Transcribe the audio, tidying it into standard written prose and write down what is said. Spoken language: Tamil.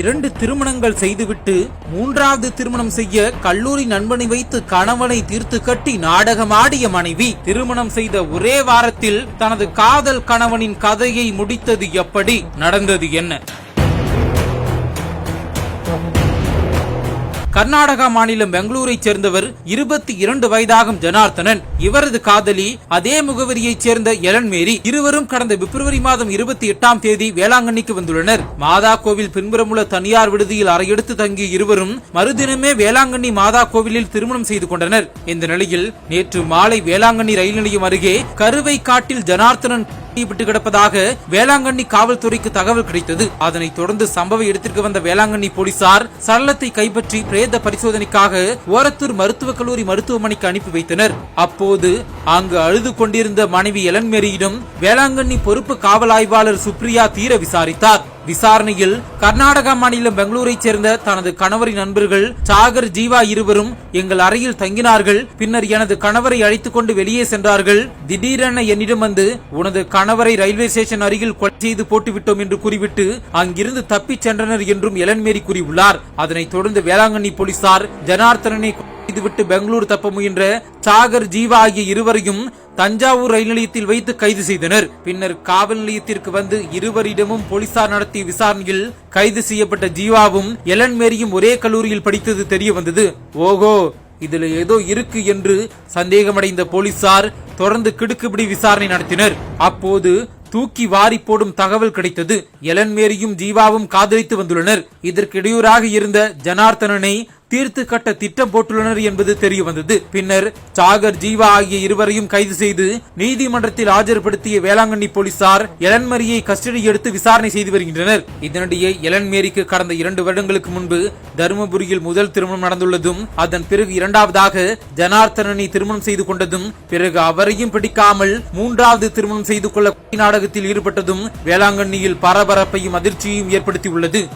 2 திருமணங்கள் செய்துவிட்டு 3வது திருமணம் செய்ய கல்லூரி நண்பனை வைத்து கணவனை தீர்த்து கட்டி நாடகமாடிய மனைவி திருமணம் செய்த ஒரே வாரத்தில் தனது காதல் கணவனின் கதையை முடித்தது எப்படி? நடந்தது என்ன? கர்நாடகா மாநிலம் பெங்களூரைச் சேர்ந்தவர் 22 வயதாகும் ஜனார்த்தனன். இவரது காதலி அதே முகவரியைச் சேர்ந்த எலன் மேரி. இருவரும் கடந்த பிப்ரவரி மாதம் 28ஆம் தேதி வேளாங்கண்ணிக்கு வந்துள்ளனர். மாதா கோவில் பின்புறமுள்ள தனியார் விடுதியில் அறையெடுத்து தங்கிய இருவரும் மறுதினமே வேளாங்கண்ணி மாதா கோவிலில் திருமணம் செய்து கொண்டனர். இந்த நிலையில் நேற்று மாலை வேளாங்கண்ணி ரயில் நிலையம் அருகே கருவை காட்டில் ஜனார்த்தனன் விட்டு கிடப்பதாக வேளாங்கண்ணி காவல்துறைக்கு தகவல் கிடைத்தது. அதனைத் தொடர்ந்து சம்பவ இடத்திற்கு வந்த வேளாங்கண்ணி போலீசார் சடலத்தை கைப்பற்றி பிரேத பரிசோதனைக்காக ஓரத்தூர் மருத்துவக் கல்லூரி மருத்துவமனைக்கு அனுப்பி வைத்தனர். அப்போது அங்கு அழுது கொண்டிருந்த மனைவி எலன் மேரியிடம் வேளாங்கண்ணி பொறுப்பு காவல் ஆய்வாளர் சுப்ரியா தீர விசாரித்தார். விசாரணையில் கர்நாடகா மாநிலம் பெங்களூரைச் சேர்ந்த தனது கணவரின் நண்பர்கள் சாகர், ஜீவா இருவரும் எங்கள் அறையில் தங்கினார்கள். பின்னர் எனது கணவரை அழைத்துக் கொண்டு வெளியே சென்றார்கள். திடீரென என்னிடம் வந்து உனது கணவரை ரயில்வே ஸ்டேஷன் அருகில் கொலை செய்து போட்டுவிட்டோம் என்று கூறிவிட்டு அங்கிருந்து தப்பிச் சென்றனர் என்றும் எலன் மேரி கூறியுள்ளார். அதனைத் தொடர்ந்து வேளாங்கண்ணி போலீசார் ஜனார்த்தனனை விட்டு பெங்களூரு தப்ப முயன்ற சாகர், ஜீவா ஆகிய இருவரையும் தஞ்சாவூர் ரயில் நிலையத்தில் வைத்து கைது செய்தனர். பின்னர் காவல் நிலையத்திற்கு வந்து இருவரிடமும் போலீசார் நடத்திய விசாரணையில் கைது செய்யப்பட்ட ஜீவாவும் எலன் மேரியும் ஒரே கல்லூரியில் படித்தது தெரிய வந்தது. ஓகோ, இதுல ஏதோ இருக்கு என்று சந்தேகமடைந்த போலீசார் தொடர்ந்து கிடுக்குப்பிடி விசாரணை நடத்தினர். அப்போது தூக்கி வாரி போடும் தகவல் கிடைத்தது. எலன் மேரியும் ஜீவாவும் காதலித்து வந்துள்ளனர். இதற்கு இடையூறாக இருந்த ஜனார்த்தனனை தீர்த்து கட்ட திட்டம் போட்டுள்ளனர் என்பது தெரிய வந்தது. பின்னர் சாகர், ஜீவா ஆகிய இருவரையும் கைது செய்து நீதிமன்றத்தில் ஆஜர்படுத்திய வேளாங்கண்ணி போலீசார் எலன் மேரியை கஸ்டடி எடுத்து விசாரணை செய்து வருகின்றனர். இதனிடையே எலன் மேரிக்கு கடந்த 2 வருடங்களுக்கு முன்பு தருமபுரியில் முதல் திருமணம் நடந்துள்ளதும், அதன் பிறகு 2வதாக ஜனார்த்தனனை திருமணம் செய்து கொண்டதும், பிறகு அவரையும் பிடிக்காமல் 3வது திருமணம் செய்து கொள்ள நாடகத்தில் ஈடுபட்டதும் வேளாங்கண்ணியில் பரபரப்பையும் அதிர்ச்சியையும் ஏற்படுத்தியுள்ளது.